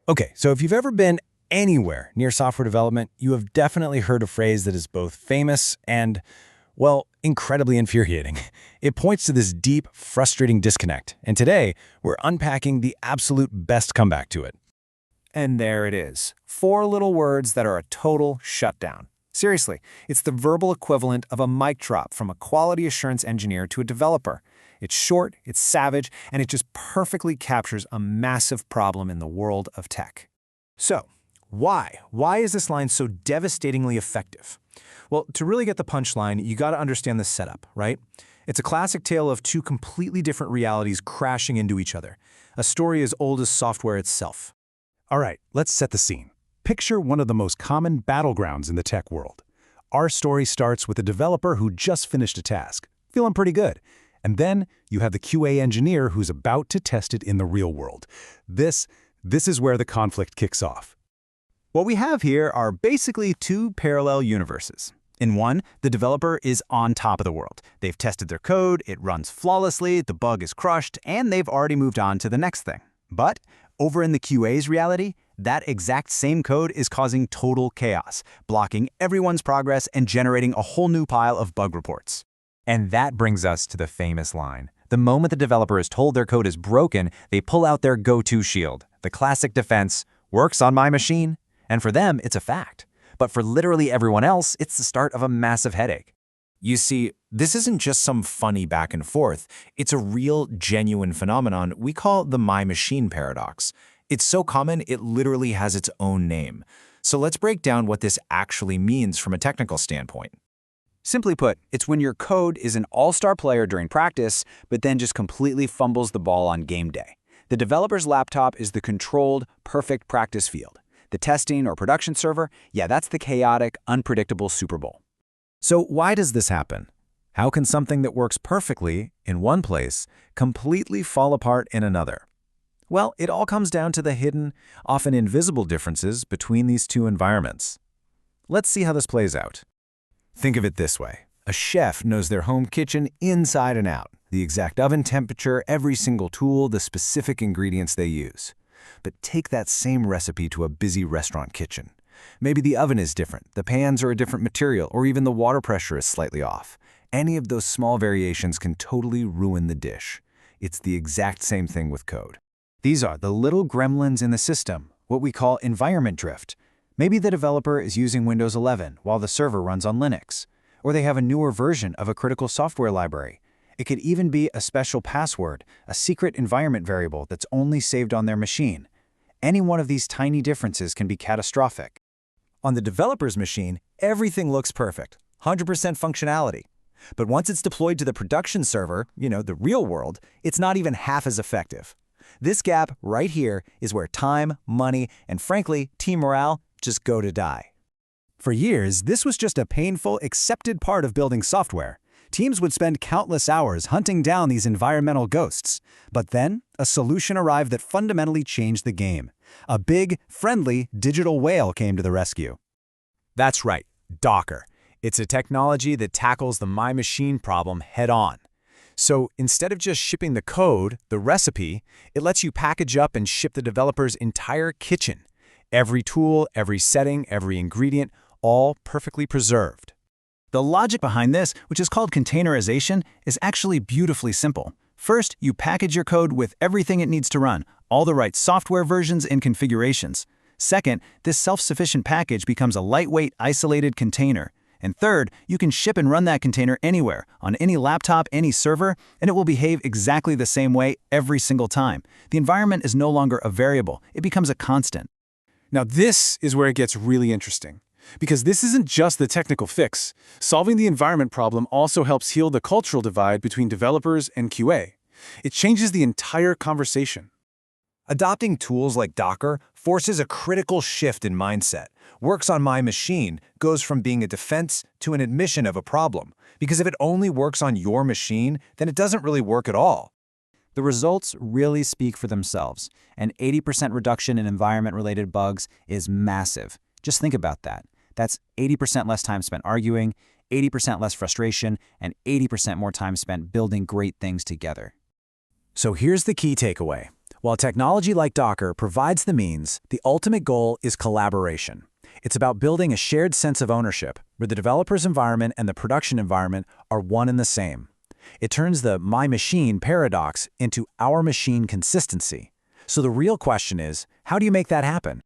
Okay, so if you've ever been anywhere near software development, you have definitely heard a phrase that is both famous and, well, incredibly infuriating. It points to this deep, frustrating disconnect, and today we're unpacking the absolute best comeback to it. And there it is. Four little words that are a total shutdown. Seriously, it's the verbal equivalent of a mic drop from a quality assurance engineer to a developer. It's short, it's savage, and it just perfectly captures a massive problem in the world of tech. So, why? Why is this line so devastatingly effective? Well, to really get the punchline, you gotta understand the setup, right? It's a classic tale of two completely different realities crashing into each other. A story as old as software itself. All right, let's set the scene. Picture one of the most common battlegrounds in the tech world. Our story starts with a developer who just finished a task, feeling pretty good. And then you have the QA engineer who's about to test it in the real world. This is where the conflict kicks off. What we have here are basically two parallel universes. In one, the developer is on top of the world. They've tested their code, it runs flawlessly, the bug is crushed, and they've already moved on to the next thing. But over in the QA's reality, that exact same code is causing total chaos, blocking everyone's progress and generating a whole new pile of bug reports. And that brings us to the famous line. The moment the developer is told their code is broken, they pull out their go-to shield. The classic defense, works on my machine. And for them, it's a fact. But for literally everyone else, it's the start of a massive headache. You see, this isn't just some funny back and forth. It's a real, genuine phenomenon we call the my machine paradox. It's so common, it literally has its own name. So let's break down what this actually means from a technical standpoint. Simply put, it's when your code is an all-star player during practice, but then just completely fumbles the ball on game day. The developer's laptop is the controlled, perfect practice field. The testing or production server, yeah, that's the chaotic, unpredictable Super Bowl. So why does this happen? How can something that works perfectly in one place completely fall apart in another? Well, it all comes down to the hidden, often invisible differences between these two environments. Let's see how this plays out. Think of it this way. A chef knows their home kitchen inside and out, the exact oven temperature, every single tool, the specific ingredients they use. But take that same recipe to a busy restaurant kitchen. Maybe the oven is different, the pans are a different material, or even the water pressure is slightly off. Any of those small variations can totally ruin the dish. It's the exact same thing with code. These are the little gremlins in the system, what we call environment drift. Maybe the developer is using Windows 11 while the server runs on Linux, or they have a newer version of a critical software library. It could even be a special password, a secret environment variable that's only saved on their machine. Any one of these tiny differences can be catastrophic. On the developer's machine, everything looks perfect, 100% functionality. But once it's deployed to the production server, the real world, it's not even half as effective. This gap right here is where time, money, and frankly, team morale just go to die. For years, this was just a painful, accepted part of building software. Teams would spend countless hours hunting down these environmental ghosts. But then, a solution arrived that fundamentally changed the game. A big, friendly digital whale came to the rescue. That's right, Docker. It's a technology that tackles the My Machine problem head-on. So instead of just shipping the code, the recipe, it lets you package up and ship the developer's entire kitchen. Every tool, every setting, every ingredient, all perfectly preserved. The logic behind this, which is called containerization, is actually beautifully simple. First, you package your code with everything it needs to run, all the right software versions and configurations. Second, this self-sufficient package becomes a lightweight, isolated container. And third, you can ship and run that container anywhere, on any laptop, any server, and it will behave exactly the same way every single time. The environment is no longer a variable, it becomes a constant. Now this is where it gets really interesting. Because this isn't just the technical fix. Solving the environment problem also helps heal the cultural divide between developers and QA. It changes the entire conversation. Adopting tools like Docker forces a critical shift in mindset. Works on my machine goes from being a defense to an admission of a problem. Because if it only works on your machine, then it doesn't really work at all. The results really speak for themselves. An 80% reduction in environment-related bugs is massive. Just think about that. That's 80% less time spent arguing, 80% less frustration, and 80% more time spent building great things together. So here's the key takeaway. While technology like Docker provides the means, the ultimate goal is collaboration. It's about building a shared sense of ownership, where the developer's environment and the production environment are one and the same. It turns the my machine paradox into our machine consistency. So the real question is, how do you make that happen?